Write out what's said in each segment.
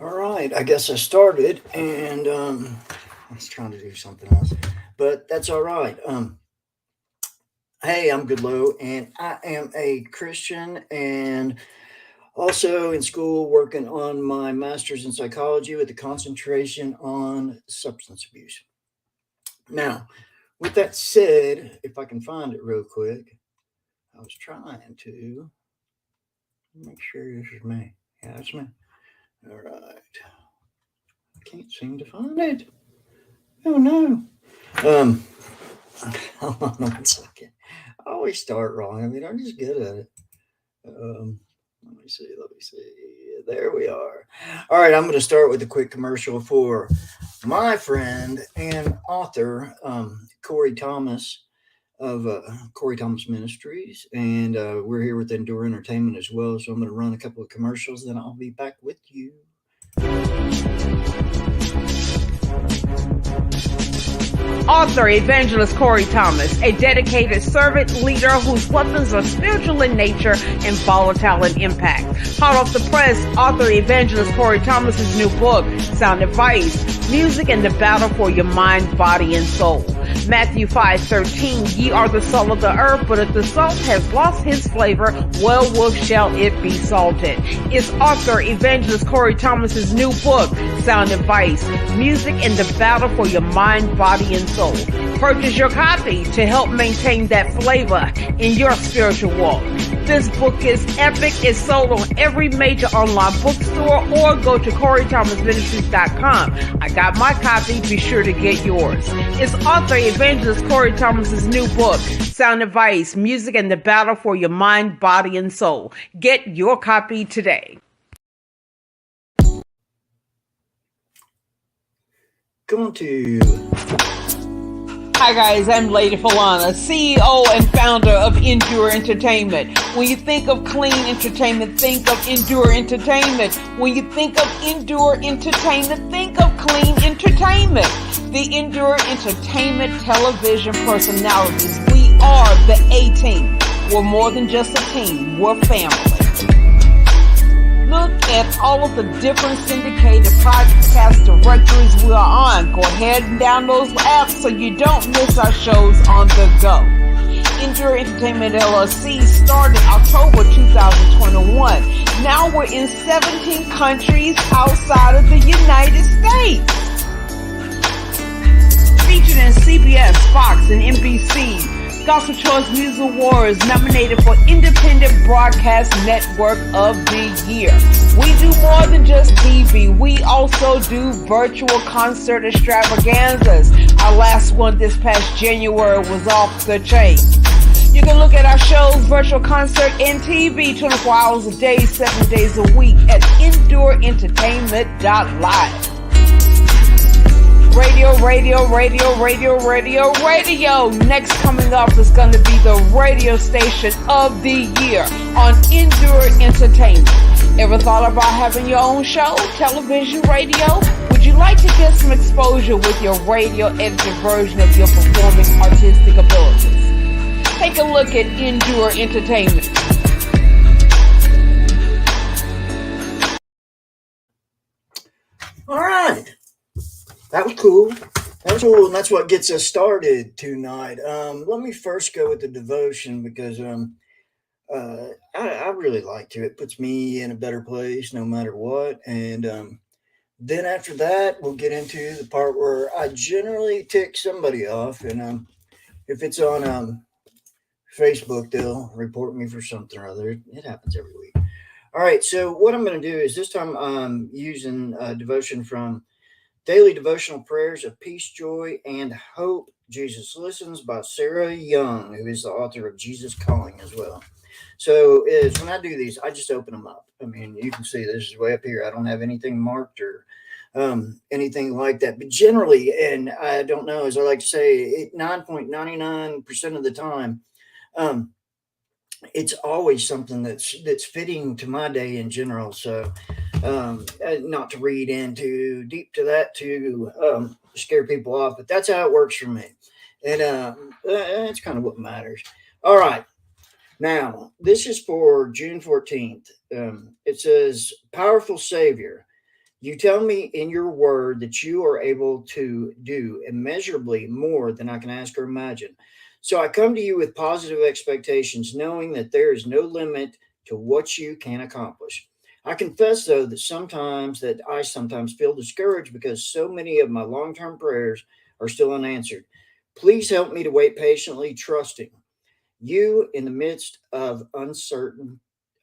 All right, I guess I started, and I was trying to do something else, but that's all right. Hey, I'm Goodlow, and I am a Christian, and also in school working on my master's in psychology with a concentration on substance abuse. Now, with that said, if I can find it real quick, I was trying to make sure this is me. Yeah, that's me. All right, I can't seem to find it. Oh no. Um, Hold on 1 second. I always start wrong. I mean, I'm just good at it. Let me see. Let me see. There we are. All right, I'm going to start with a quick commercial for my friend and author, Corey Thomas of Corey Thomas Ministries. And we're here with Endure Entertainment as well. So I'm going to run a couple of commercials, then I'll be back with you. Author evangelist Corey Thomas, a dedicated servant leader whose weapons are spiritual in nature and volatile in impact. Hot off the press, author evangelist Corey Thomas's new book, Sound Advice, Music and the Battle for Your Mind, Body, and Soul. Matthew 5:13, ye are the salt of the earth, but if the salt has lost his flavor, wherewith shall it be salted? It's author evangelist Corey Thomas's new book, Sound Advice, Music and the Battle for Your Mind, Body, and Soul. Purchase your copy to help maintain that flavor in your spiritual walk. This book is epic. It's sold on every major online bookstore or go to CoreyThomasMinistries.com. I got my copy. Be sure to get yours. It's author evangelist Corey Thomas's new book, Sound Advice, Music and the Battle for Your Mind, Body, and Soul. Get your copy today. Going to Hi guys, I'm Lady Falana, CEO and founder of Endure Entertainment. When you think of clean entertainment, think of Endure Entertainment. When you think of Endure Entertainment, think of clean entertainment. The Endure Entertainment television personalities, we are the A-Team. We're more than just a team, we're family. Look at all of the different syndicated podcast directories we are on. Go ahead and download those apps so you don't miss our shows on the go. Endure Entertainment LLC started October 2021. Now we're in 17 countries outside of the United States. Featured in CBS, Fox, and NBC. Gospel Choice Music Awards nominated for Independent Broadcast Network of the Year. We do more than just TV. We also do virtual concert extravaganzas. Our last one this past January was off the chain. You can look at our shows, virtual concert, and TV 24 hours a day, 7 days a week at EndureEntertainment.live. Radio. Next coming up is going to be the radio station of the year on Endure Entertainment. Ever thought about having your own show, television, radio? Would you like to get some exposure with your radio edited version of your performing artistic abilities? Take a look at Endure Entertainment. all right. That was cool. That was cool, and that's what gets us started tonight. Let me first go with the devotion because I really like to. It puts me in a better place no matter what. And then after that, we'll get into the part where I generally tick somebody off, and if it's on Facebook, they'll report me for something or other. It happens every week. All right, so what I'm going to do is this time I'm using devotion from Daily Devotional Prayers of Peace, Joy, and Hope. Jesus Listens by Sarah Young, who is the author of Jesus Calling as well. So is when I do these, I just open them up. I mean, you can see this is way up here. I don't have anything marked or anything like that. But generally, and I don't know, as I like to say, 9.99% of the time, um, it's always something that's fitting to my day in general. So not to read in too deep to that to scare people off, but that's how it works for me, and that's kind of what matters. All right, now this is for June 14th. It says, "Powerful Savior, You tell me in your word that you are able to do immeasurably more than I can ask or imagine. So I come to you with positive expectations, knowing that there is no limit to what you can accomplish. I confess, though, that I sometimes feel discouraged because so many of my long term prayers are still unanswered. Please help me to wait patiently, trusting you in the midst of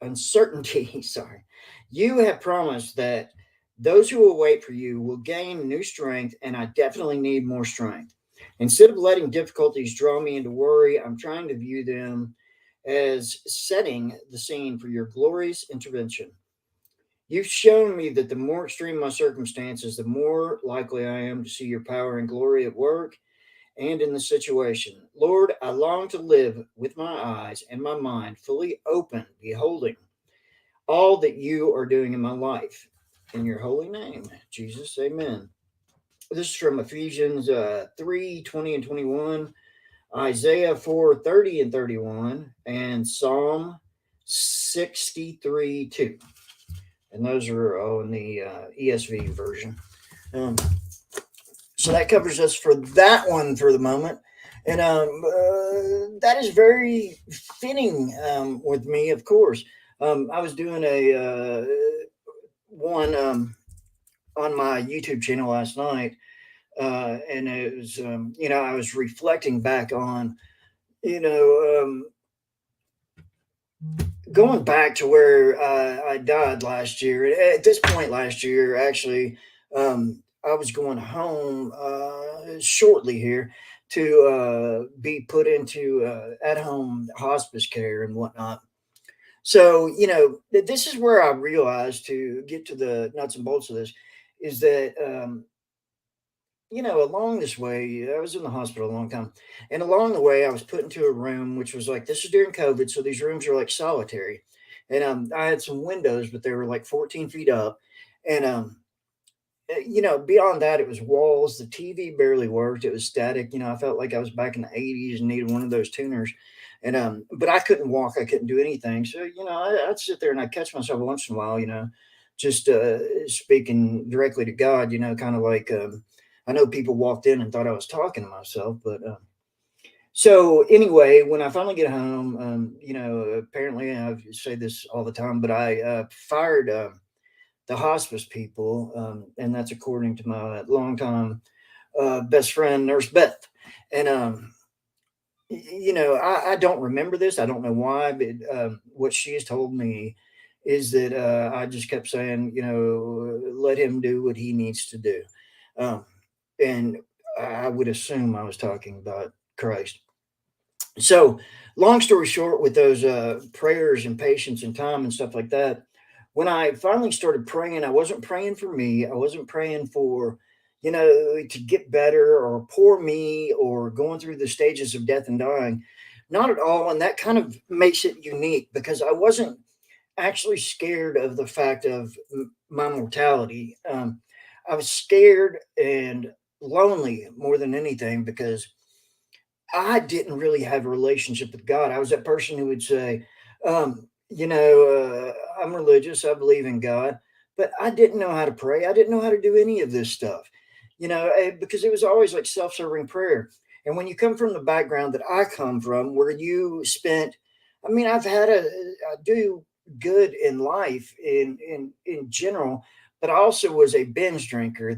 uncertainty. Sorry, you have promised that those who will wait for you will gain new strength, and I definitely need more strength. Instead of letting difficulties draw me into worry, I'm trying to view them as setting the scene for your glorious intervention. You've shown me that the more extreme my circumstances, the more likely I am to see your power and glory at work and in the situation. Lord, I long to live with my eyes and my mind fully open, beholding all that you are doing in my life. In your holy name, Jesus, amen. This is from Ephesians 3 20 and 21, Isaiah 4:30 and 31, and Psalm 63 2. And those are all in the ESV version. Um, so that covers us for that one for the moment. And that is very fitting with me, of course. I was doing a one on my YouTube channel last night, and it was, I was reflecting back on, you know, going back to where I died last year. At this point last year, actually, I was going home shortly here to be put into at home hospice care and whatnot. So, this is where I realized, to get to the nuts and bolts of this, is that along this way, I was in the hospital a long time. And along the way, I was put into a room, which was like, this is during COVID. So these rooms are like solitary. And I had some windows, but they were like 14 feet up. And, beyond that, it was walls. The TV barely worked. It was static. I felt like I was back in the 80s and needed one of those tuners. And, but I couldn't walk. I couldn't do anything. So, I'd sit there and I'd catch myself once in a while, just speaking directly to God, kind of like, I know people walked in and thought I was talking to myself, but so anyway, when I finally get home, apparently I say this all the time, but I fired the hospice people, and that's according to my longtime best friend, Nurse Beth. And I don't remember this. I don't know why, but what she has told me is that I just kept saying, let him do what he needs to do. Um, and I would assume I was talking about Christ. So, long story short, with those prayers and patience and time and stuff like that, when I finally started praying, I wasn't praying for me. I wasn't praying for, to get better or poor me or going through the stages of death and dying. Not at all. And that kind of makes it unique because I wasn't actually scared of the fact of my mortality. I was scared and lonely more than anything because I didn't really have a relationship with God. I was that person who would say, I'm religious, I believe in God, but I didn't know how to pray. I didn't know how to do any of this stuff, because it was always like self serving prayer. And when you come from the background that I come from, where you spent, I mean, I do good in life in general, but I also was a binge drinker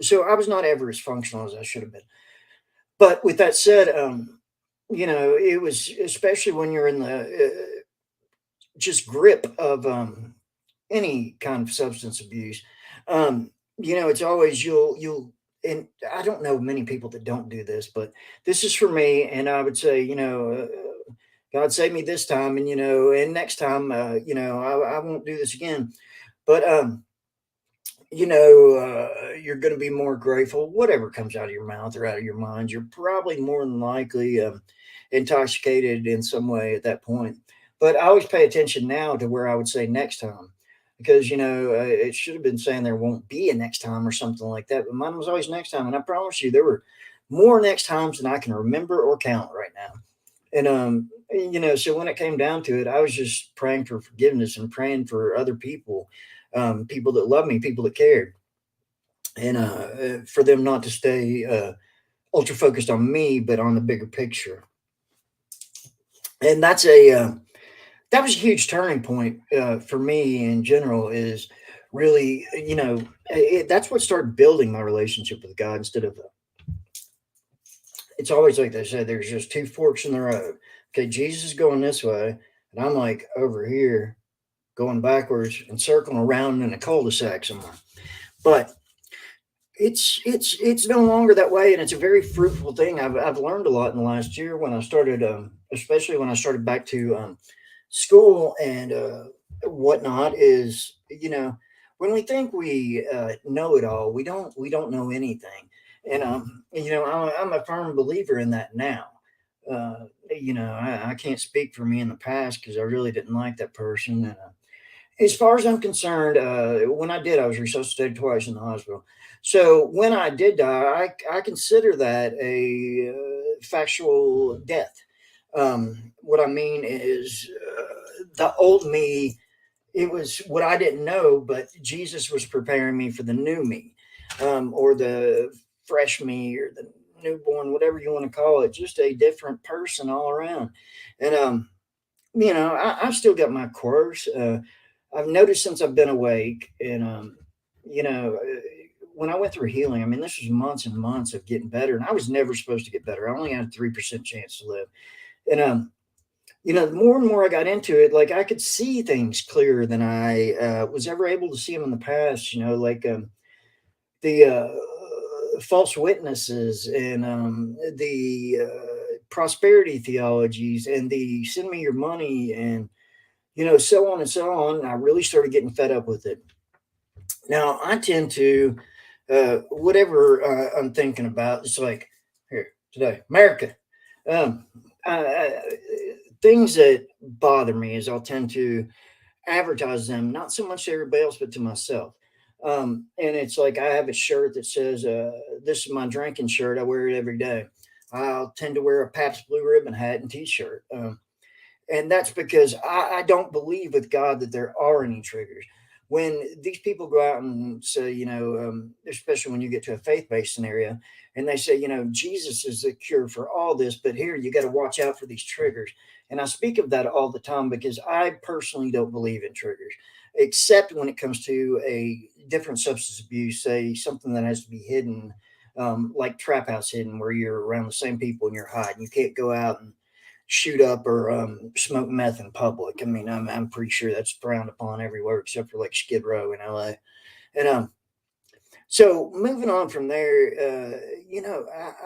so I was not ever as functional as I should have been. But with that said, it was, especially when you're in the just grip of any kind of substance abuse. It's always you'll, and I don't know many people that don't do this, but this is for me. And I would say, God save me this time, and next time, I won't do this again. But you're going to be more grateful. Whatever comes out of your mouth or out of your mind, you're probably more than likely intoxicated in some way at that point. But I always pay attention now to where I would say next time, because it should have been saying there won't be a next time or something like that. But mine was always next time, and I promise you, there were more next times than I can remember or count right now. And so when it came down to it, I was just praying for forgiveness and praying for other people, people that love me, people that cared, and for them not to stay ultra focused on me, but on the bigger picture. And that was a huge turning point for me in general. Is really, that's what started building my relationship with God. Instead of, it's always like they said, there's just two forks in the road. Okay, Jesus is going this way, and I'm like over here going backwards and circling around in a cul-de-sac somewhere. But it's no longer that way, and it's a very fruitful thing. I've learned a lot in the last year when I started, especially when I started back to school and whatnot. Is, when we think we know it all, we don't know anything. And I'm a firm believer in that now. I can't speak for me in the past because I really didn't like that person. And as far as I'm concerned, when I did, I was resuscitated twice in the hospital. So when I did die, I consider that a factual death. What I mean is, the old me, it was what I didn't know, but Jesus was preparing me for the new me, or the fresh me, or the newborn, whatever you want to call it, just a different person all around. And, I've still got my quirks. I've noticed since I've been awake, and when I went through healing, I mean, this was months and months of getting better, and I was never supposed to get better. I only had a 3% chance to live, and the more and more I got into it, like I could see things clearer than I was ever able to see them in the past. Like the false witnesses, and the prosperity theologies, and the send me your money, and so on and so on. I really started getting fed up with it. Now I tend to, whatever I'm thinking about, it's like, here today, America. Um, Things that bother me is I'll tend to advertise them, not so much to everybody else, but to myself. And it's like I have a shirt that says, "This is my drinking shirt. I wear it every day." I'll tend to wear a Pabst Blue Ribbon hat and T-shirt. And that's because I don't believe with God that there are any triggers. When these people go out and say, especially when you get to a faith-based scenario, and they say, Jesus is the cure for all this, but here you got to watch out for these triggers. And I speak of that all the time because I personally don't believe in triggers, except when it comes to a different substance abuse, say something that has to be hidden, like trap house hidden, where you're around the same people and you're hiding. You can't go out and shoot up or smoke meth in public. I mean, I'm pretty sure that's frowned upon everywhere except for like Skid Row in LA. And so moving on from there,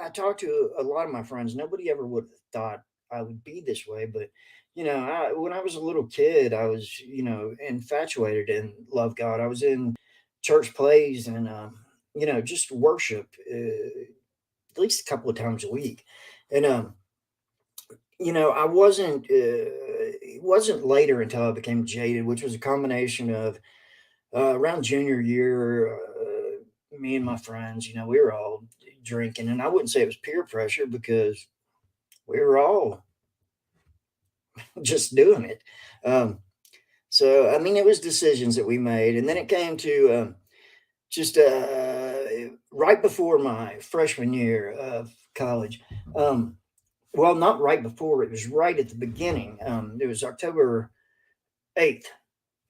I talked to a lot of my friends. Nobody ever would have thought I would be this way, but when I was a little kid, I was infatuated and loved God. I was in church plays and just worship at least a couple of times a week, and I wasn't. It wasn't later until I became jaded, which was a combination of around junior year. Me and my friends, we were all drinking, and I wouldn't say it was peer pressure because we were all just doing it. Um, so, I mean, it was decisions that we made, and then it came to just right before my freshman year of college. Um, well, not right before; it was right at the beginning. It was October 8th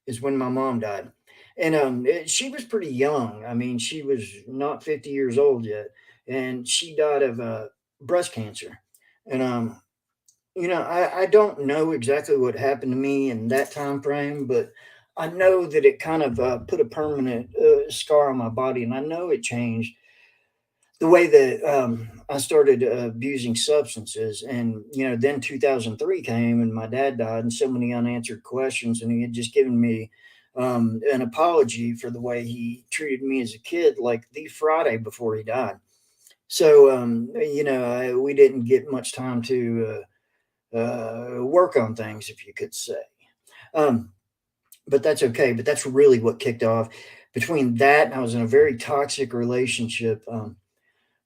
is when my mom died, and she was pretty young. I mean, she was not 50 years old yet, and she died of breast cancer. And I don't know exactly what happened to me in that time frame, but I know that it kind of put a permanent scar on my body, and I know it changed the way that I started abusing substances. And then 2003 came, and my dad died, and so many unanswered questions, and he had just given me an apology for the way he treated me as a kid, like the Friday before he died. So we didn't get much time to work on things, if you could say. Um, but that's okay. But that's really what kicked off. Between that, and I was in a very toxic relationship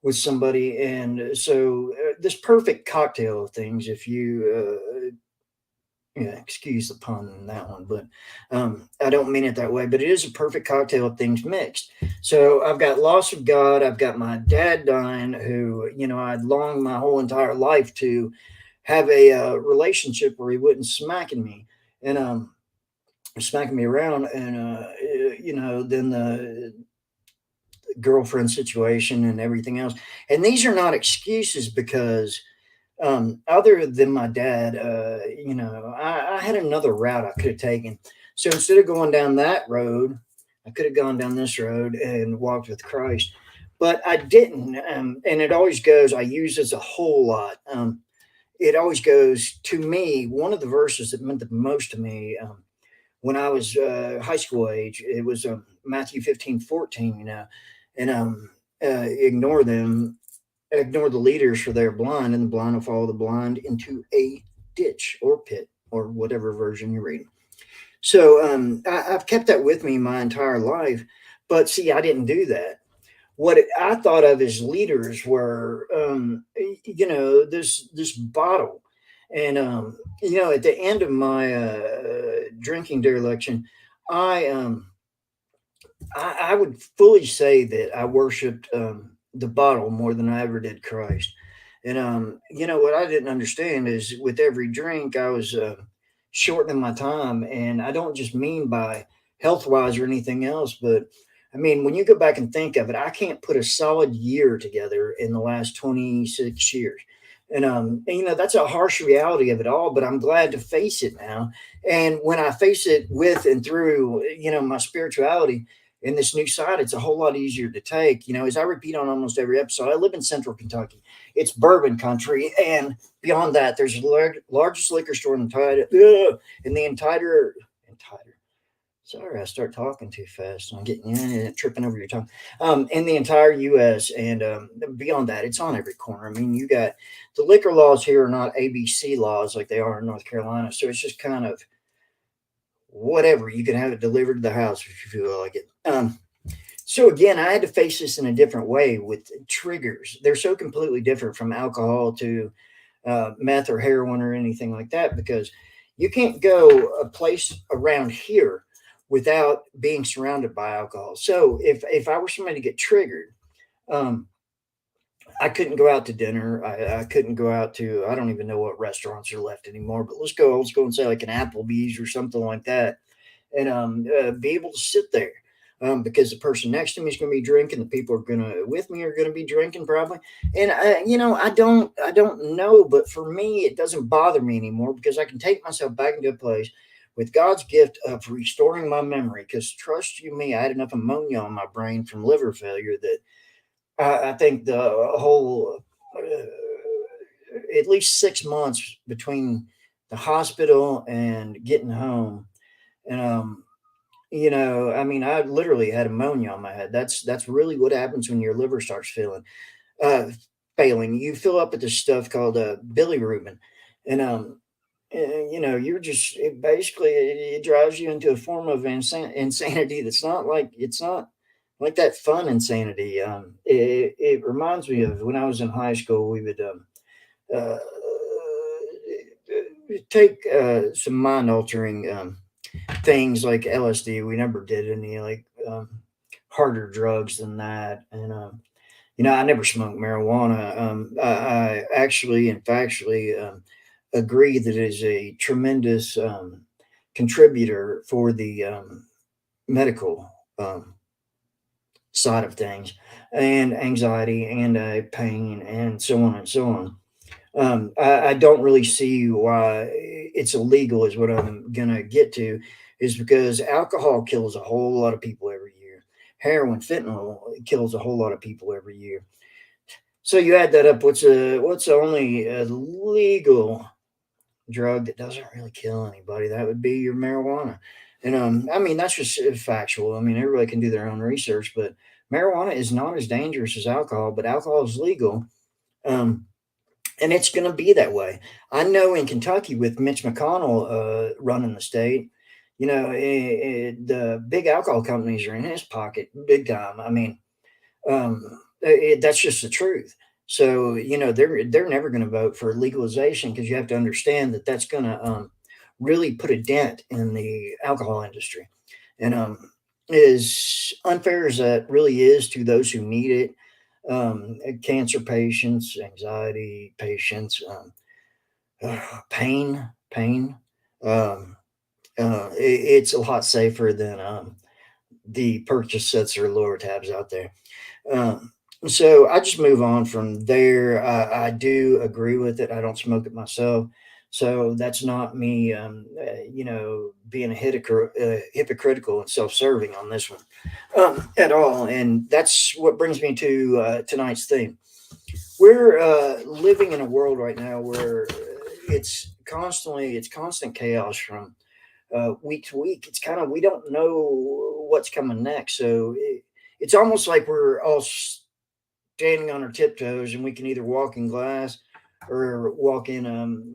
with somebody, and so this perfect cocktail of things. If you Yeah, excuse the pun on that one, but I don't mean it that way. But it is a perfect cocktail of things mixed. So I've got loss of God. I've got my dad dying, who I'd longed my whole entire life to have a relationship where he wouldn't smacking me and smacking me around, and then the girlfriend situation and everything else. And these are not excuses because other than my dad, I had another route I could have taken. So instead of going down that road, I could have gone down this road and walked with Christ. But I didn't. And it always goes, I use this a whole lot. It always goes to me, one of the verses that meant the most to me when I was high school age, it was Matthew 15:14, and ignore them, ignore the leaders, for they're blind, and the blind will follow the blind into a ditch or pit or whatever version you're reading. So I've kept that with me my entire life. But see, I didn't do that. What I thought of as leaders were, this bottle. And, at the end of my drinking dereliction, I, um, I would fully say that I worshiped the bottle more than I ever did Christ. And what I didn't understand is with every drink, I was shortening my time, and I don't just mean by health wise or anything else, but I mean when you go back and think of it, I can't put a solid year together in the last 26 years. And that's a harsh reality of it all, but I'm glad to face it now. And when I face it with and through, my spirituality in this new side, it's a whole lot easier to take. As I repeat on almost every episode, I live in central Kentucky. It's bourbon country. And beyond that, there's the largest liquor store in the entire. Sorry, I start talking too fast. I'm getting tripping over your tongue. In the entire U.S. and beyond that, it's on every corner. I mean, you got the liquor laws here are not ABC laws like they are in North Carolina, so it's just kind of whatever. You can have it delivered to the house if you feel like it. So again, I had to face this in a different way with triggers. They're so completely different from alcohol to meth or heroin or anything like that, because you can't go a place around here without being surrounded by alcohol. So if I were somebody to get triggered, um, I couldn't go out to dinner. I couldn't go out to, I don't even know what restaurants are left anymore, but let's go and say like an Applebee's or something like that, and be able to sit there. Because the person next to me is going to be drinking, the people are going to with me are going to be drinking probably, and I don't know, but for me it doesn't bother me anymore because I can take myself back into a place with God's gift of restoring my memory. Because trust you me, I had enough ammonia on my brain from liver failure that I think the whole at least 6 months between the hospital and getting home, and I mean, I literally had ammonia on my head. That's really what happens when your liver starts uh, failing. You fill up with this stuff called bilirubin, and you're just it drives you into a form of insanity that's not like it's not like that fun insanity. It reminds me of when I was in high school. We would uh, take some mind altering things like LSD. We never did any like harder drugs than that, and I never smoked marijuana. I actually and factually agree that it is a tremendous contributor for the medical side of things, and anxiety and pain and so on and so on. I don't really see why it's illegal, is what I'm gonna get to, is because alcohol kills a whole lot of people every year. Heroin, fentanyl kills a whole lot of people every year. So you add that up. What's the only legal drug that doesn't really kill anybody? That would be your marijuana. And I mean that's just factual. I mean everybody can do their own research, but marijuana is not as dangerous as alcohol. But alcohol is legal. Um, and it's going to be that way. I know in Kentucky with Mitch McConnell running the state, the big alcohol companies are in his pocket big time. I mean, that's just the truth. So they're never going to vote for legalization because you have to understand that that's going to really put a dent in the alcohol industry. And as unfair as that really is to those who need it, cancer patients, anxiety patients, pain. Um, it's a lot safer than the purchase sets or lower tabs out there. Um, so I just move on from there. I do agree with it. I don't smoke it myself. So that's not me, being hypocritical and self-serving on this one at all. And that's what brings me to tonight's theme. We're living in a world right now where it's constant chaos from week to week. It's kind of we don't know what's coming next, so it's almost like we're all standing on our tiptoes, and we can either walk in glass or walk in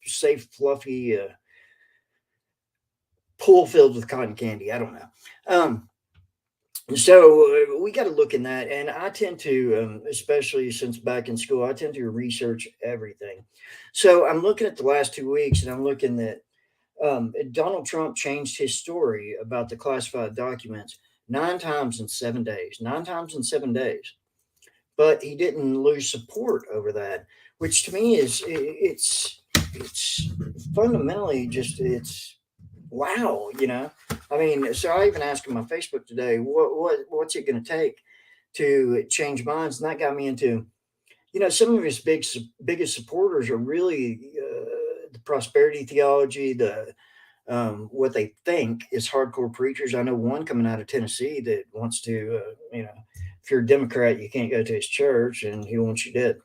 safe, fluffy pool filled with cotton candy. I don't know. So we got to look in that, and I tend to, especially since back in school, I tend to research everything. So I'm looking at the last 2 weeks, and I'm looking at Donald Trump changed his story about the classified documents 9 times in 7 days. 9 times in 7 days, but he didn't lose support over that, which to me is it's fundamentally just it's wow, you know. I mean, so I even asked him on Facebook today, what's it going to take to change minds, and that got me into some of his biggest supporters are really the prosperity theology, the what they think is hardcore preachers. I know one coming out of Tennessee that wants to, if you're a Democrat, you can't go to his church, and he wants you dead.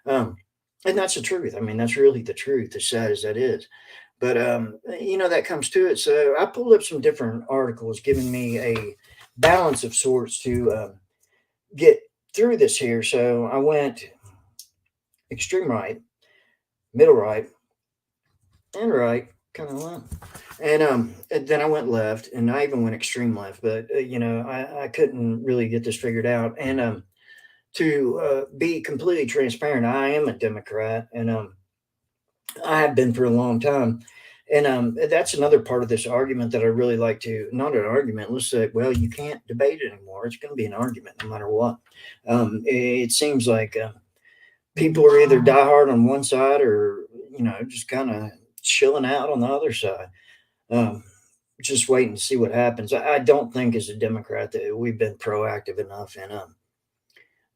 Um, and that's the truth. I mean, that's really the truth, as sad as that is. But that comes to it. So I pulled up some different articles, giving me a balance of sorts to get through this here. So I went extreme right, middle right, and right, kind of left. And then I went left, and I even went extreme left. But I couldn't really get this figured out. And to be completely transparent, I am a Democrat, and I have been for a long time. And that's another part of this argument that I really like to, not an argument, let's say, well, you can't debate it anymore. It's going to be an argument no matter what. It seems like people are either diehard on one side or, just kind of chilling out on the other side. Um, just waiting to see what happens. I don't think as a Democrat that we've been proactive enough in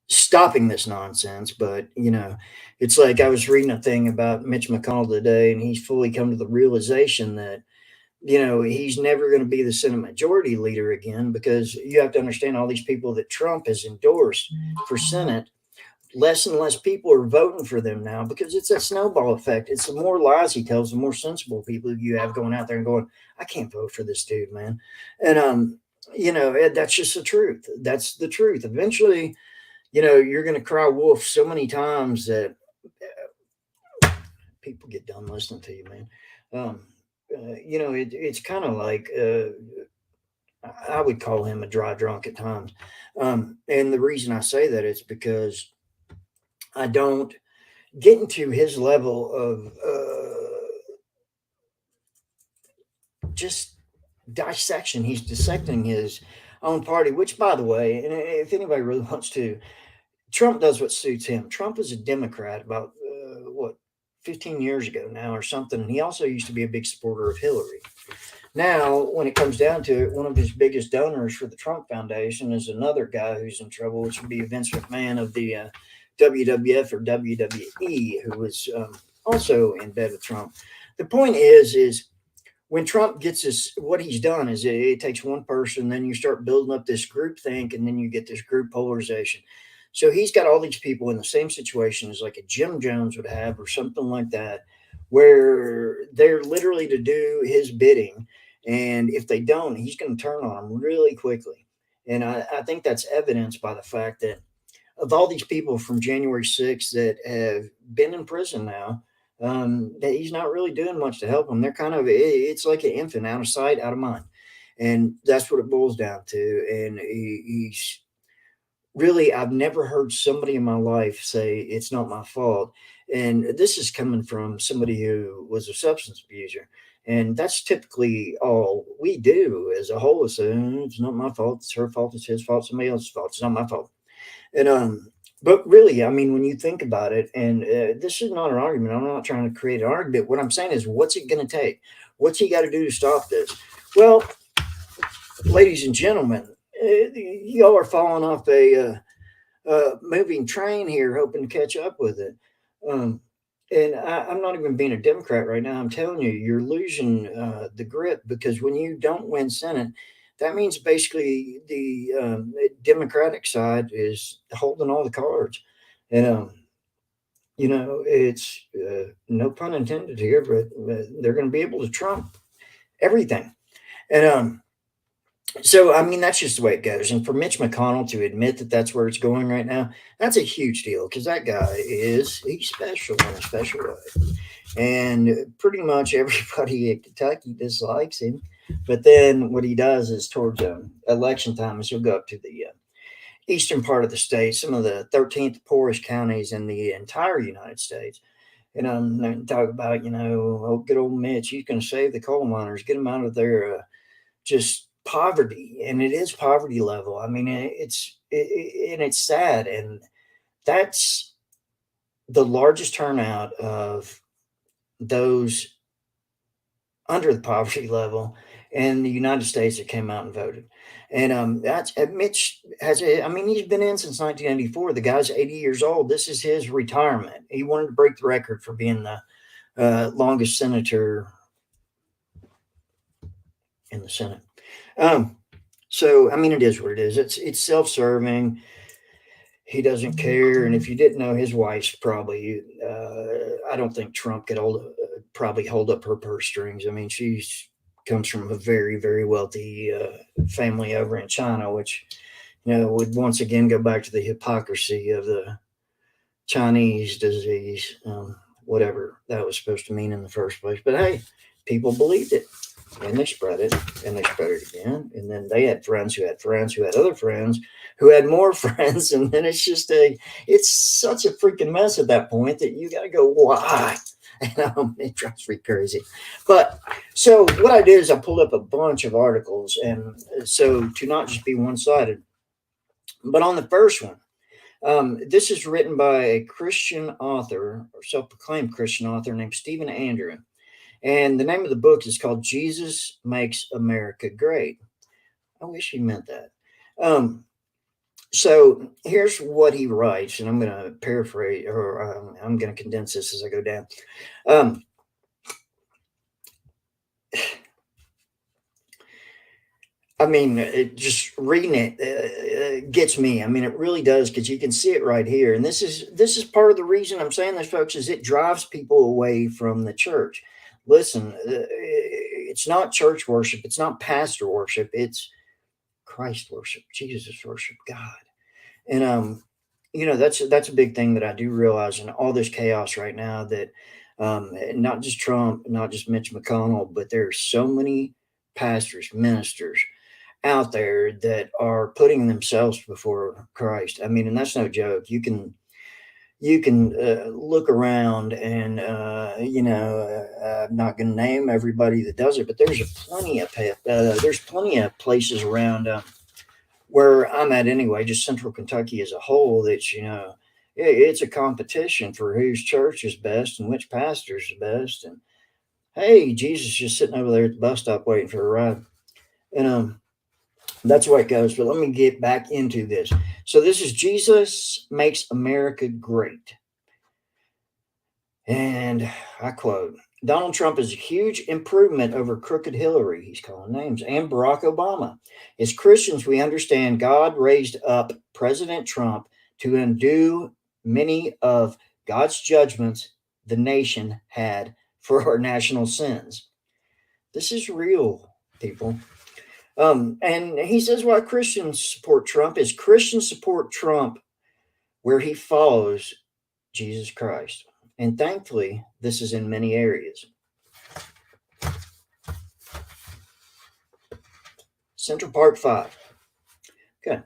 stopping this nonsense. But it's like I was reading a thing about Mitch McConnell today, and he's fully come to the realization that he's never going to be the Senate Majority Leader again, because you have to understand all these people that Trump has endorsed for Senate. Less and less people are voting for them now because it's a snowball effect. It's the more lies he tells, the more sensible people you have going out there and going, I can't vote for this dude, man. And that's just the truth. That's the truth. Eventually, you're going to cry wolf so many times that people get done listening to you, man. It's kind of like I would call him a dry drunk at times. And the reason I say that is because I don't get into his level of just dissection. He's dissecting his own party, which, by the way, and if anybody really wants to, Trump does what suits him. Trump is a Democrat about 15 years ago now or something. And he also used to be a big supporter of Hillary. Now, when it comes down to it, one of his biggest donors for the Trump Foundation is another guy who's in trouble, which would be Vince McMahon of the WWF or WWE, who was also in bed with Trump. The point is when Trump gets this, what he's done is it takes one person, then you start building up this group think, and then you get this group polarization. So he's got all these people in the same situation as like a Jim Jones would have or something like that, where they're literally to do his bidding. And if they don't, he's going to turn on them really quickly. And I think that's evidenced by the fact that of all these people from January 6th that have been in prison now, that he's not really doing much to help them. They're kind of, it's like an infant, out of sight, out of mind. And that's what it boils down to. And he's really, I've never heard somebody in my life say it's not my fault. And this is coming from somebody who was a substance abuser. And that's typically all we do as a whole. Is it's not my fault. It's her fault. It's his fault. Somebody else's fault. It's not my fault. And but really, I mean, when you think about it, and this is not an argument. I'm not trying to create an argument. What I'm saying is, what's it going to take? What's he got to do to stop this? Well, ladies and gentlemen, y'all are falling off a moving train here, hoping to catch up with it. Um, and I'm not even being a Democrat right now. I'm telling you, you're losing the grip, because when you don't win Senate, that means basically the Democratic side is holding all the cards. And, it's no pun intended here, but they're going to be able to trump everything. And, so, I mean, that's just the way it goes. And for Mitch McConnell to admit that that's where it's going right now, that's a huge deal, because that guy he's special in a special way. And pretty much everybody in Kentucky dislikes him. But then what he does is towards election time is he'll go up to the eastern part of the state, some of the 13th poorest counties in the entire United States. And talk about, oh, good old Mitch, he's going to save the coal miners, get them out of their just poverty. And it is poverty level. I mean, and it's sad. And that's the largest turnout of those under the poverty level in the United States that came out and voted. And that's Mitch I mean, he's been in since 1994. The guy's 80 years old. This is his retirement. He wanted to break the record for being the longest senator in the Senate. So, I mean, it is what it is. It's self-serving. He doesn't care. And if you didn't know, his wife's probably, I don't think Trump could probably hold up her purse strings. I mean, comes from a very, very wealthy family over in China, which, would once again go back to the hypocrisy of the Chinese disease, whatever that was supposed to mean in the first place. But hey, people believed it, and they spread it, and they spread it again. And then they had friends who had friends who had other friends who had more friends. And then it's such a freaking mess at that point that you got to go, why? And it drives me crazy. But so what I did is I pulled up a bunch of articles. And so to not just be one sided, but on the first one, this is written by a Christian author, or self proclaimed Christian author, named Stephen Andrew. And the name of the book is called Jesus Makes America Great. I wish he meant that. So here's what he writes, and I'm going to paraphrase, or I'm going to condense this as I go down. I mean, just reading it gets me. I mean, it really does, because you can see it right here. And this is part of the reason I'm saying this, folks, is it drives people away from the church. Listen, it's not church worship. It's not pastor worship. It's Christ worship, Jesus worship, God. And that's a big thing that I do realize in all this chaos right now, that not just Trump, not just Mitch McConnell, but there's so many pastors, ministers out there that are putting themselves before Christ. I mean, and that's no joke. You can look around, and I'm not going to name everybody that does it, but there's plenty of places around where I'm at anyway, just Central Kentucky as a whole. That's it's a competition for whose church is best and which pastor is the best. And hey, Jesus just sitting over there at the bus stop waiting for a ride, and that's the way it goes. But let me get back into this. So this is Jesus Makes America Great. And I quote, Donald Trump is a huge improvement over crooked Hillary, he's calling names, and Barack Obama. As Christians, we understand God raised up President Trump to undo many of God's judgments the nation had for our national sins. This is real, people. And he says why Christians support Trump is Christians support Trump where he follows Jesus Christ. And thankfully, this is in many areas. Central Park 5. Okay.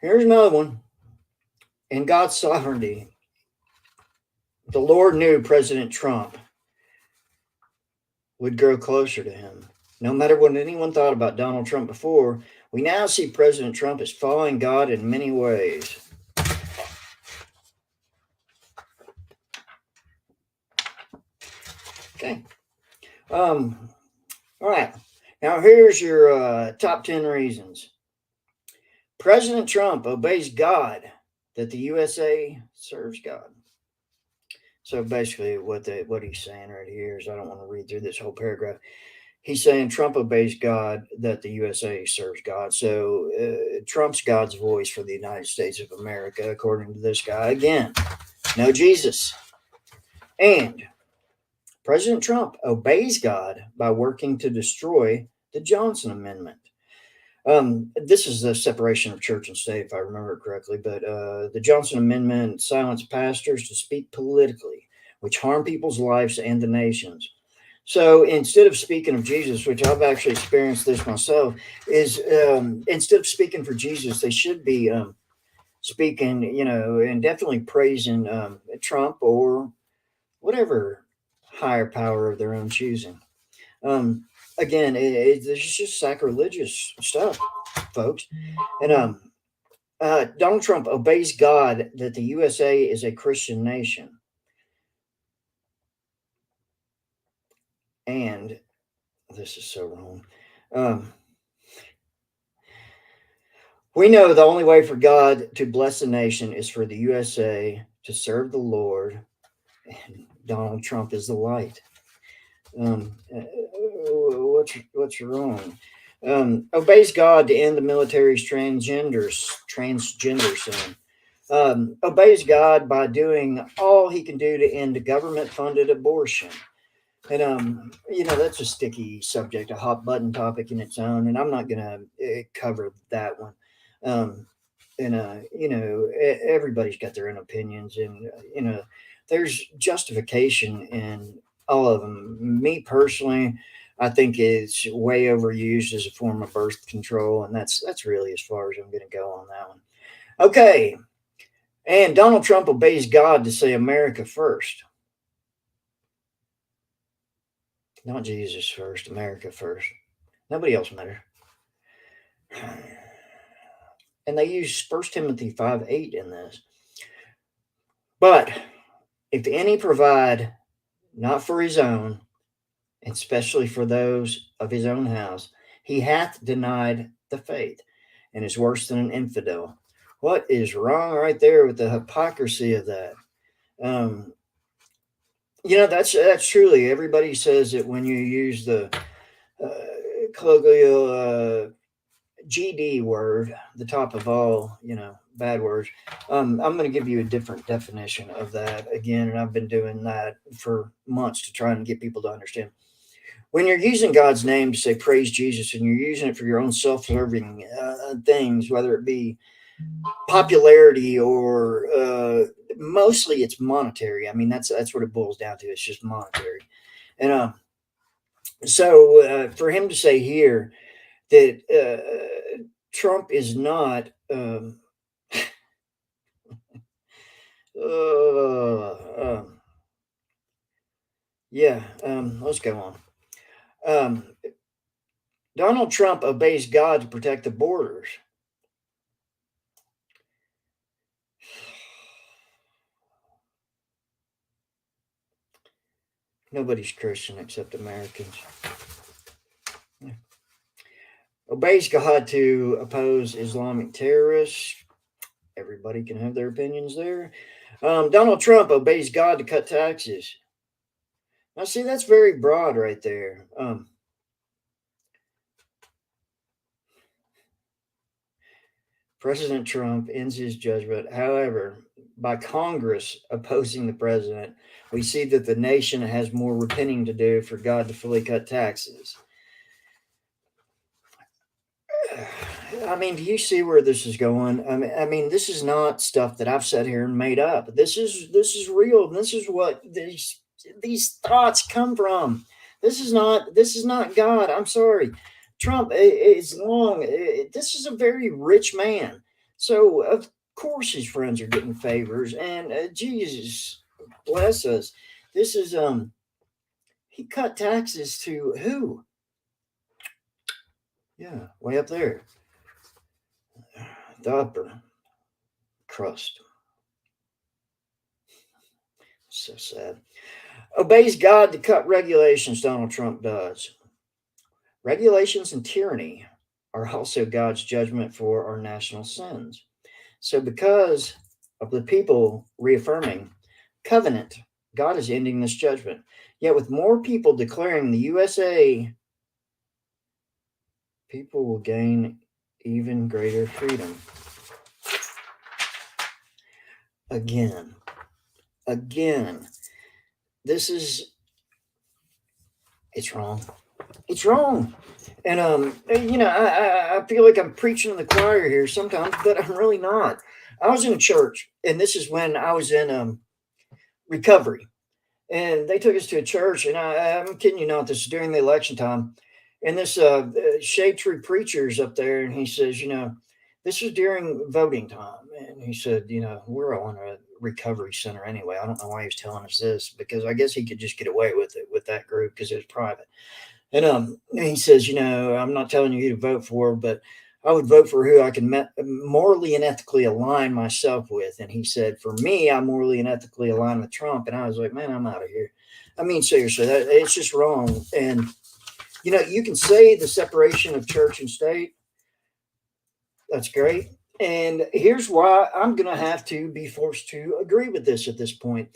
Here's another one. in God's sovereignty, the Lord knew President Trump would grow closer to him. No matter what anyone thought about Donald Trump before, we now see President Trump as following God in many ways. Okay. All right. Now here's your top 10 reasons. President Trump obeys God that the USA serves God. So basically, what he's saying right here is, I don't want to read through this whole paragraph. He's saying Trump obeys God that the USA serves God. So Trump's God's voice for the United States of America, according to this guy. Again, no Jesus. And President Trump obeys God by working to destroy the Johnson Amendment. This is the separation of church and state, if I remember correctly. But the Johnson Amendment silenced pastors to speak politically, which harm people's lives and the nation's. So instead of speaking of Jesus, which I've actually experienced this myself, is instead of speaking for Jesus, they should be speaking, and definitely praising Trump or whatever higher power of their own choosing. Again, it's just sacrilegious stuff, folks. And Donald Trump obeys God that the USA is a Christian nation. And this is so wrong. We know the only way for God to bless a nation is for the USA to serve the Lord, and Donald Trump is the light. What's wrong? Obeys God to end the military's transgender sin. Obeys God by doing all he can do to end government-funded abortion. And that's a sticky subject, a hot button topic in its own, and I'm not going to cover that one. Everybody's got their own opinions, and there's justification in all of them. Me personally, I think it's way overused as a form of birth control, and that's really as far as I'm going to go on that one. Okay, and Donald Trump obeys God to say America first. Not Jesus first, America first. Nobody else matters. And they use 1 Timothy 5:8 in this. But if any provide not for his own, and especially for those of his own house, he hath denied the faith and is worse than an infidel. What is wrong right there with the hypocrisy of that? That's truly, everybody says that when you use the colloquial GD word, the top of all, bad words. I'm going to give you a different definition of that again, and I've been doing that for months to try and get people to understand. When you're using God's name to say praise Jesus, and you're using it for your own self-serving things, whether it be popularity or mostly it's monetary. I mean, that's what it boils down to. It's just monetary. And so for him to say here that Trump is not let's go on. Donald Trump obeys God to protect the borders. Nobody's Christian except Americans. Yeah. Obeys God to oppose Islamic terrorists. Everybody can have their opinions there. Donald Trump obeys God to cut taxes. Now, see, that's very broad right there. President Trump ends his judgment. However, by Congress opposing the president, we see that the nation has more repenting to do for God to fully cut taxes. I mean, do you see where this is going? I mean, this is not stuff that I've sat here and made up. This is real. This is what these thoughts come from. This is not God. I'm sorry. Trump is long. This is a very rich man. So of course his friends are getting favors, and Jesus bless us. This is he cut taxes to who? Yeah, way up there, the upper crust. So sad. Obeys God to cut regulations. Donald Trump does. Regulations and tyranny are also God's judgment for our national sins. So, because of the people reaffirming covenant, God is ending this judgment. Yet, with more people declaring the USA, people will gain even greater freedom. Again, this is, it's wrong. It's wrong. And I feel like I'm preaching to the choir here sometimes, but I'm really not. I was in a church, and this is when I was in recovery, and they took us to a church, and I'm kidding you not, this is during the election time, and this shade tree preacher's up there, and he says, this was during voting time, and he said, we're all in a recovery center anyway. I don't know why he was telling us this, because I guess he could just get away with it with that group because it was private. And he says, I'm not telling you who to vote for, but I would vote for who I can morally and ethically align myself with. And he said, for me, I'm morally and ethically aligned with Trump. And I was like, man, I'm out of here. I mean, seriously, it's just wrong. And, you can say the separation of church and state. That's great. And here's why I'm going to have to be forced to agree with this at this point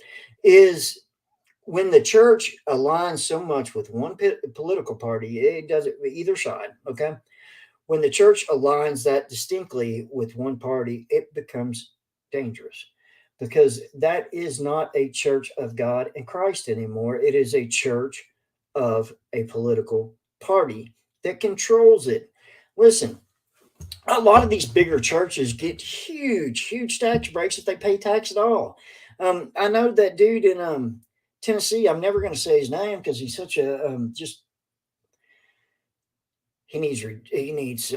is when the church aligns so much with one political party, it does it either side. Okay. When the church aligns that distinctly with one party, it becomes dangerous because that is not a church of God and Christ anymore. It is a church of a political party that controls it. Listen, a lot of these bigger churches get huge tax breaks if they pay tax at all. I know that dude in Tennessee. I'm never going to say his name because he's such a just. He needs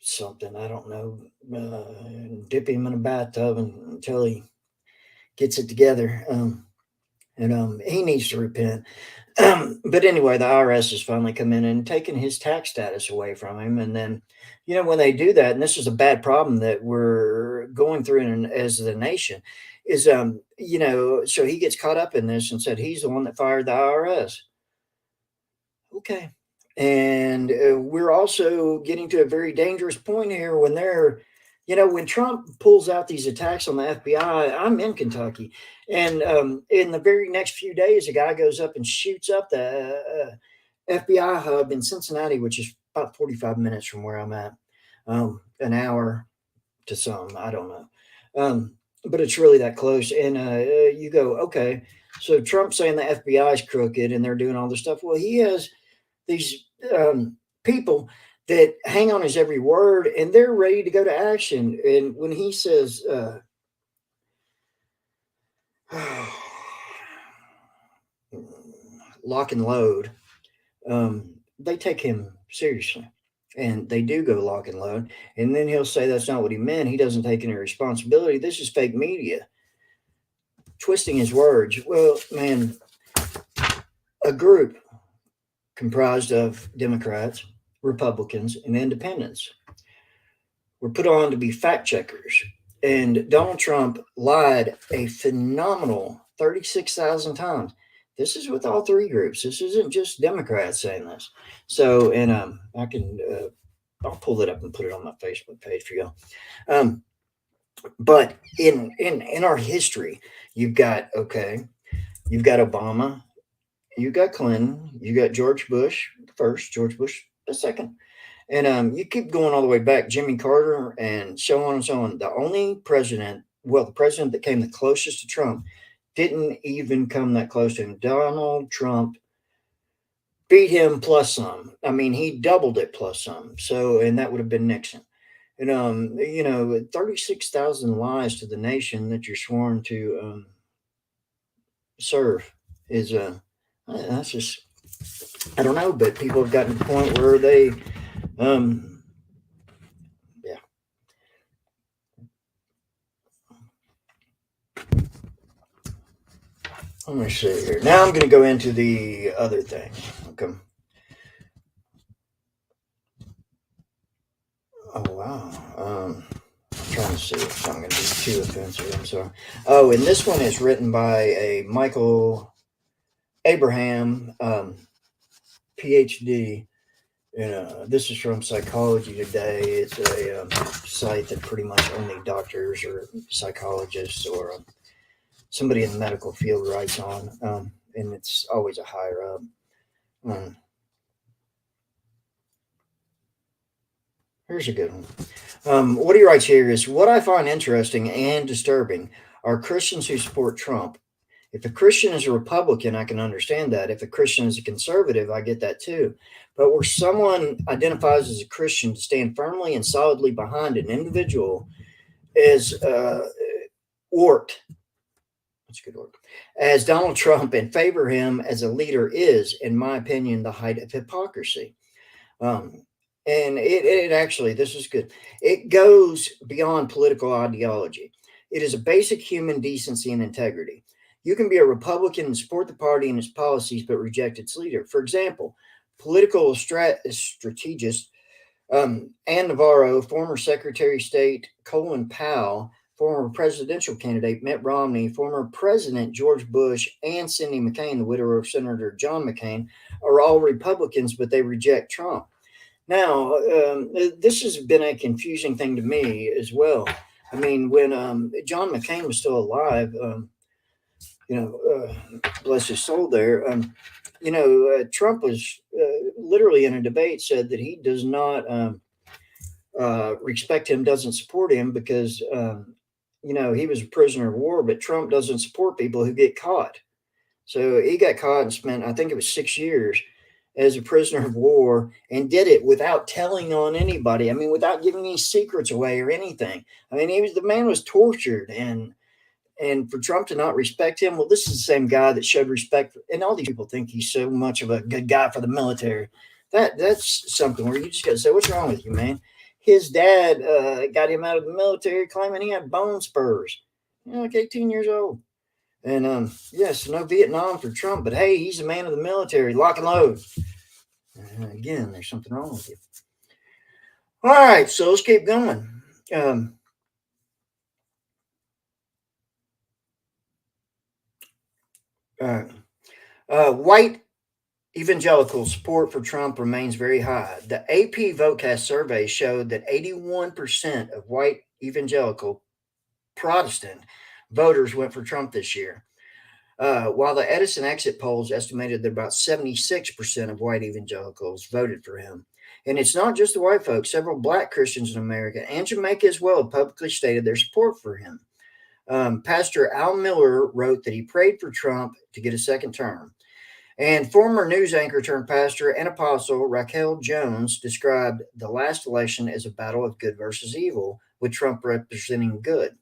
something. I don't know. Dip him in a bathtub until he gets it together. And he needs to repent. But anyway, the IRS has finally come in and taken his tax status away from him. And then, when they do that, and this is a bad problem that we're going through as the nation, is so he gets caught up in this and said he's the one that fired the IRS. Okay. And we're also getting to a very dangerous point here when when Trump pulls out these attacks on the FBI. I'm in Kentucky, and in the very next few days, a guy goes up and shoots up the FBI hub in Cincinnati, which is about 45 minutes from where I'm at, an hour to some, I don't know. But it's really that close. And you go, okay, so Trump's saying the FBI is crooked and they're doing all this stuff. Well, he has these people that hang on his every word and they're ready to go to action. And when he says, lock and load, they take him seriously. And they do go lock and load. And then he'll say that's not what he meant. He doesn't take any responsibility. This is fake media. Twisting his words. Well, man, a group comprised of Democrats, Republicans, and independents were put on to be fact checkers. And Donald Trump lied a phenomenal 36,000 times. This is with all three groups. This isn't just Democrats saying this. So, and I can, I'll pull it up and put it on my Facebook page for y'all. But in our history, you've got Obama, you got Clinton, you got George Bush the first, George Bush the second, and you keep going all the way back, Jimmy Carter, and so on and so on. The only president, the president that came the closest to Trump, didn't even come that close to him. Donald Trump beat him plus some. I mean, he doubled it plus some. So, and that would have been Nixon. And 36,000 lies to the nation that you're sworn to serve is that's just, I don't know, but people have gotten to the point where they yeah. Let me see here. Now I'm going to go into the other thing. Okay. Oh wow. I'm trying to see if I'm going to be too offensive. I'm sorry. Oh, and this one is written by a Michael Abraham, PhD. This is from Psychology Today. It's a site that pretty much only doctors or psychologists or somebody in the medical field writes on, and it's always a higher up. Um, Here's a good one. What he writes here is what I find interesting and disturbing are Christians who support Trump. If a Christian is a Republican, I can understand that. If a Christian is a conservative, I get that too. But where someone identifies as a Christian to stand firmly and solidly behind an individual is warped. That's a good word. As Donald Trump and favor him as a leader is, in my opinion, the height of hypocrisy. Um, and it actually, this is good. It goes beyond political ideology. It is a basic human decency and integrity. You can be a Republican and support the party and its policies, but reject its leader. For example, political strategist Ann Navarro, former Secretary of State Colin Powell, former presidential candidate Mitt Romney, former President George Bush, and Cindy McCain, the widow of Senator John McCain, are all Republicans, but they reject Trump. Now, this has been a confusing thing to me as well. I mean, when John McCain was still alive, bless his soul there, Trump was literally in a debate said that he does not respect him, doesn't support him because, he was a prisoner of war, but Trump doesn't support people who get caught. So he got caught and spent, I think it was 6 years as a prisoner of war and did it without telling on anybody. I mean, without giving any secrets away or anything. I mean, the man was tortured and for Trump to not respect him, well, this is the same guy that showed respect. And all these people think he's so much of a good guy for the military. That's something where you just got to say, what's wrong with you, man? His dad got him out of the military claiming he had bone spurs, like 18 years old. And yes, no Vietnam for Trump, but hey, he's a man of the military, lock and load. Again, there's something wrong with you. All right, so let's keep going. White evangelical support for Trump remains very high. The AP Votecast survey showed that 81% of white evangelical Protestant voters went for Trump this year. While the Edison exit polls estimated that about 76% of white evangelicals voted for him. And it's not just the white folks. Several black Christians in America and Jamaica as well have publicly stated their support for him. Pastor Al Miller wrote that he prayed for Trump to get a second term. And former news anchor turned pastor and apostle Raquel Jones described the last election as a battle of good versus evil, with Trump representing good.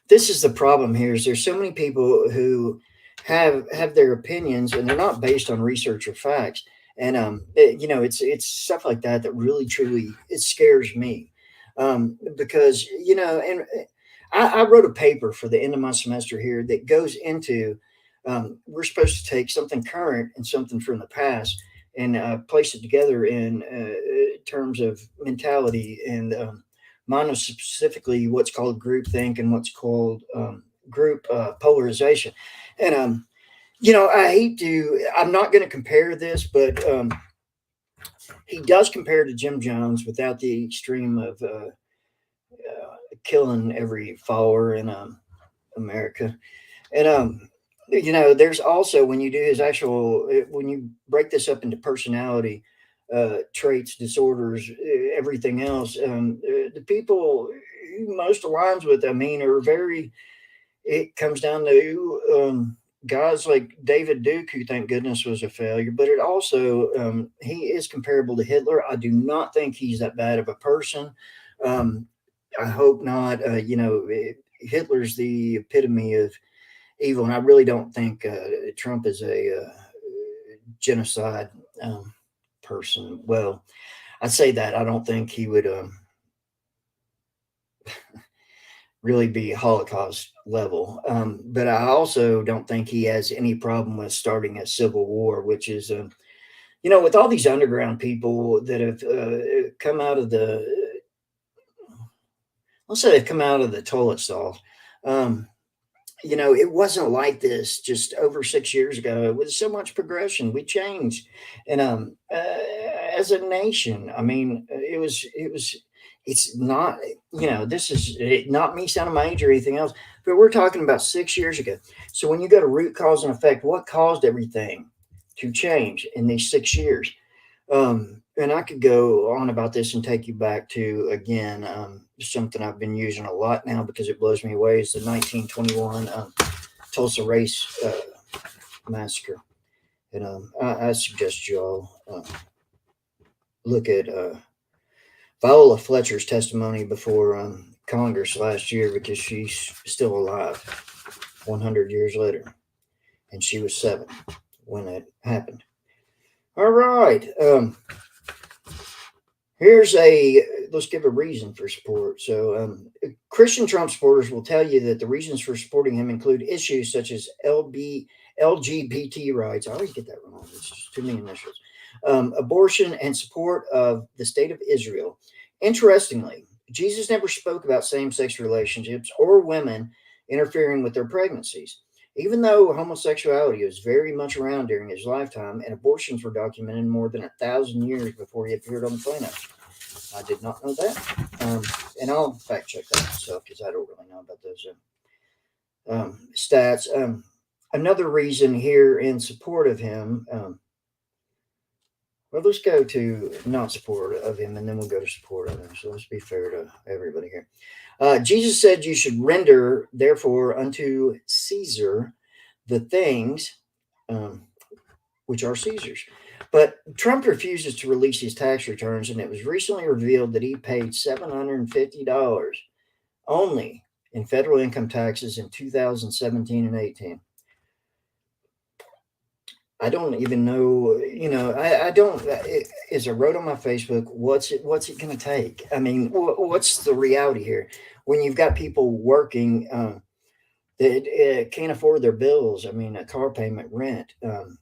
This is the problem here is there's so many people who have their opinions and they're not based on research or facts. And it's stuff like that really truly it scares me. Because I wrote a paper for the end of my semester here that goes into we're supposed to take something current and something from the past and place it together in terms of mentality and mine was specifically what's called groupthink and what's called group polarization. And I'm not going to compare this, but he does compare to Jim Jones without the extreme of killing every follower in America. And there's also when you do his actual when you break this up into personality traits, disorders, everything else, the people he most aligns with, I mean, are very. It comes down to guys like David Duke, who thank goodness was a failure, but it also he is comparable to Hitler. I do not think he's that bad of a person. I hope not. Hitler's the epitome of evil, and I really don't think Trump is a genocide person. Well, I say that I don't think he would. really be Holocaust level. But I also don't think he has any problem with starting a civil war, which is, with all these underground people that have come out of let's say they've come out of the toilet stall. Um, it wasn't like this just over 6 years ago. It was so much progression. We changed, and as a nation, I mean, it was. It's not, this is not me sounding my age or anything else, but we're talking about 6 years ago. So when you go to root cause and effect, what caused everything to change in these 6 years? And I could go on about this and take you back to again something I've been using a lot now because it blows me away. Is the 1921 Tulsa race massacre, and I suggest you all look at Viola Fletcher's testimony before Congress last year because she's still alive 100 years later, and she was 7 when it happened. All right. Let's give a reason for support. So, Christian Trump supporters will tell you that the reasons for supporting him include issues such as LGBT rights. I always get that wrong. It's just too many initials. Abortion and support of the state of Israel. Interestingly, Jesus never spoke about same sex relationships or women interfering with their pregnancies. Even though homosexuality was very much around during his lifetime and abortions were documented more than 1,000 years before he appeared on the planet. I did not know that. And I'll fact check that myself because I don't really know about those stats. Another reason here in support of him, well, let's go to not support of him and then we'll go to support of him. So let's be fair to everybody here. Jesus said, "You should render, therefore, unto Caesar the things which are Caesar's." But Trump refuses to release his tax returns, and it was recently revealed that he paid $750 only in federal income taxes in 2017 and 18. I don't even know, I don't, as I wrote on my Facebook, what's it going to take? I mean, what's the reality here? When you've got people working that can't afford their bills, I mean, a car payment, rent, and,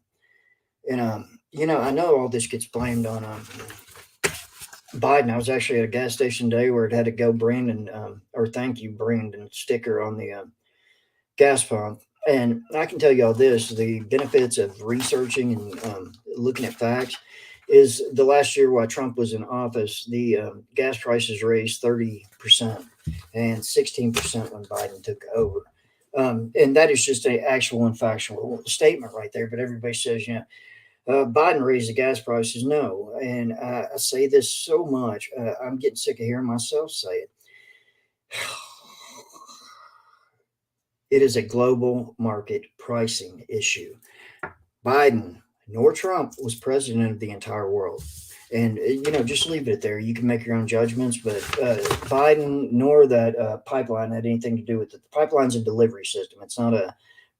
I know all this gets blamed on Biden. I was actually at a gas station today where it had a "Go Brandon" or "Thank you Brandon" sticker on the gas pump. And I can tell you all this: the benefits of researching and looking at facts is the last year while Trump was in office, the gas prices raised 30% and 16% when Biden took over. And that is just an actual and factual statement right there. But everybody says, Biden raised the gas prices. No. And I say this so much. I'm getting sick of hearing myself say it. It is a global market pricing issue. Biden nor Trump was president of the entire world. And, just leave it there. You can make your own judgments, but Biden nor that pipeline had anything to do with it. The pipeline's a delivery system. It's not a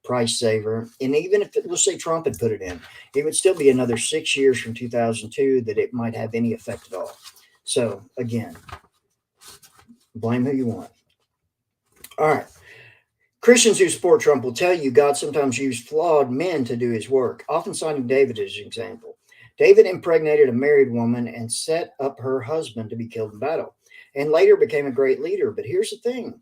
price saver. And even if, let's say Trump had put it in, it would still be another 6 years from 2002 that it might have any effect at all. So, again, blame who you want. All right. Christians who support Trump will tell you God sometimes used flawed men to do his work, often citing David as an example. David impregnated a married woman and set up her husband to be killed in battle, and later became a great leader. But here's the thing: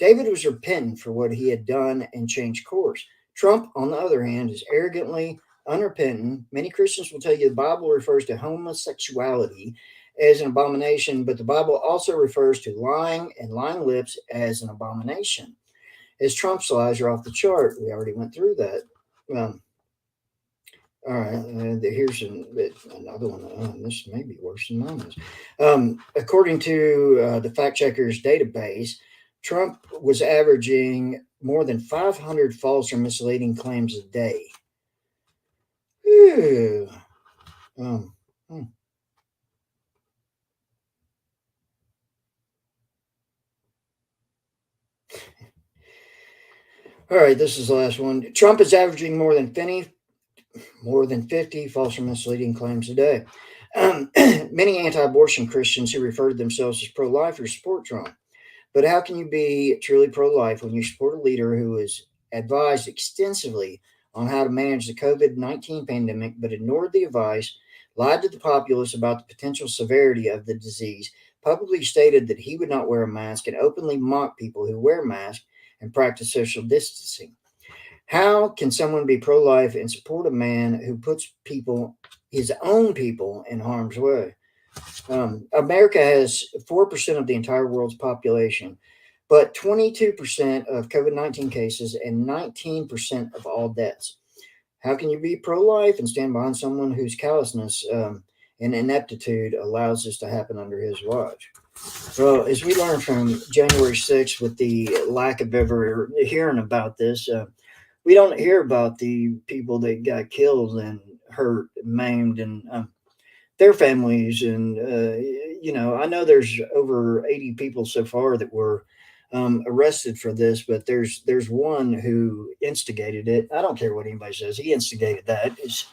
David was repentant for what he had done and changed course. Trump, on the other hand, is arrogantly unrepentant. Many Christians will tell you the Bible refers to homosexuality as an abomination, but the Bible also refers to lying and lying lips as an abomination. As Trump's lies are off the chart. We already went through that. All right, here's another one. This may be worse than mine is. According to the fact checkers database, Trump was averaging more than 500 false or misleading claims a day. Ew. All right, this is the last one. Trump is averaging more than 50 false or misleading claims a day. Many anti-abortion Christians who refer to themselves as pro-lifers support Trump. But how can you be truly pro-life when you support a leader who is advised extensively on how to manage the COVID-19 pandemic, but ignored the advice, lied to the populace about the potential severity of the disease, publicly stated that he would not wear a mask, and openly mocked people who wear masks and practice social distancing? How can someone be pro-life and support a man who puts his own people, in harm's way? America has 4% of the entire world's population, but 22% of COVID-19 cases and 19% of all deaths. How can you be pro-life and stand behind someone whose callousness and ineptitude allows this to happen under his watch? Well, as we learned from January 6th, with the lack of ever hearing about this, we don't hear about the people that got killed and hurt, maimed, and their families. And, I know there's over 80 people so far that were arrested for this, but there's one who instigated it. I don't care what anybody says. He instigated that as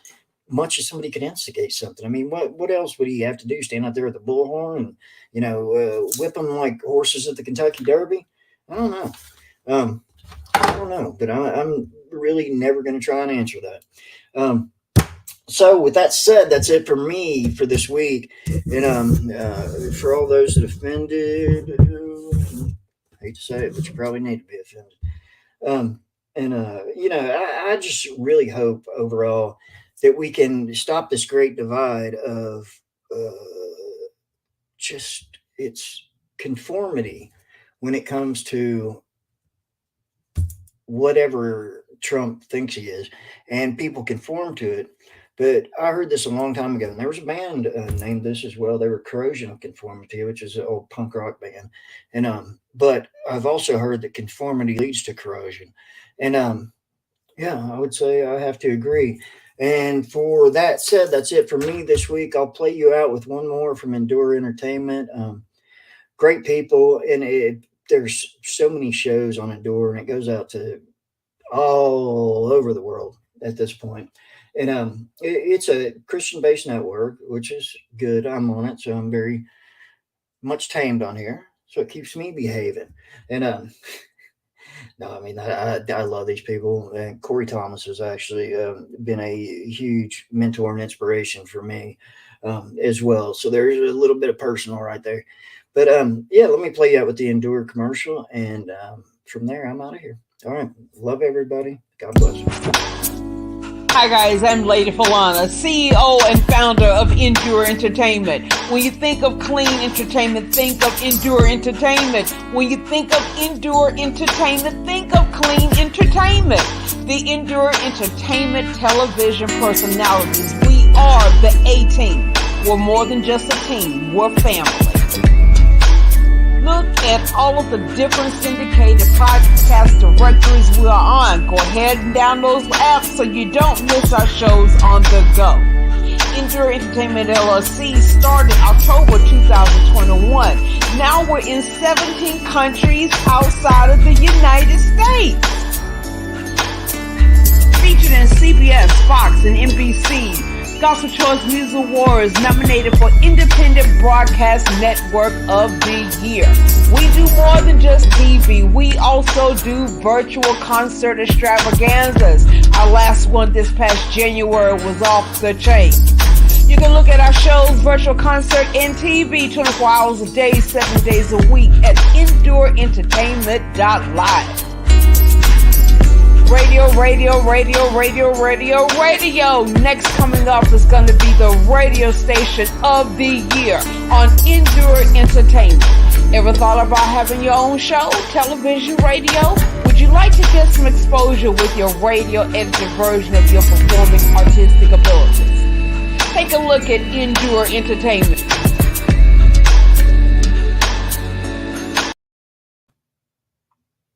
much as somebody could instigate something. I mean, what else would he have to do? Stand out there with a bullhorn and, whip them like horses at the Kentucky Derby? I don't know. I don't know, but I'm really never going to try and answer that. So with that said, that's it for me for this week. And for all those that offended, I hate to say it, but you probably need to be offended. I just really hope overall that we can stop this great divide of just its conformity when it comes to whatever Trump thinks he is, and people conform to it. But I heard this a long time ago, and there was a band named this as well. They were Corrosion of Conformity, which is an old punk rock band. And but I've also heard that conformity leads to corrosion. And I would say I have to agree. And for that said, that's it for me this week. I'll play you out with one more from Endure Entertainment. Great people, and there's so many shows on Endure, and it goes out to all over the world at this point. And it's a Christian-based network, which is good. I'm on it, so I'm very much tamed on here, so it keeps me behaving. And no, I mean, I love these people. And Corey Thomas has actually been a huge mentor and inspiration for me as well. So there's a little bit of personal right there. But let me play you out with the Endure commercial, and from there, I'm out of here. All right, love everybody. God bless. Hi guys, I'm Lady Falana, CEO and founder of Endure Entertainment. When you think of clean entertainment, think of Endure Entertainment. When you think of Endure Entertainment, think of clean entertainment. The Endure Entertainment television personalities. We are the A-Team. We're more than just a team, we're family. Look at all of the different syndicated podcast directories we are on. Go ahead and download those apps so you don't miss our shows on the go. Endure Entertainment LLC started October 2021. Now we're in 17 countries outside of the United States. Featured in CBS, Fox, and NBC. Gospel Choice Music Awards nominated for Independent Broadcast Network of the Year. We do more than just TV. We also do virtual concert extravaganzas. Our last one this past January was off the chain. You can look at our shows, virtual concert, and TV 24 hours a day, 7 days a week at EndureEntertainment.live. Radio. Next coming up is going to be the radio station of the year on Endure Entertainment. Ever thought about having your own show, television, radio? Would you like to get some exposure with your radio edited version of your performing artistic abilities? Take a look at Endure Entertainment.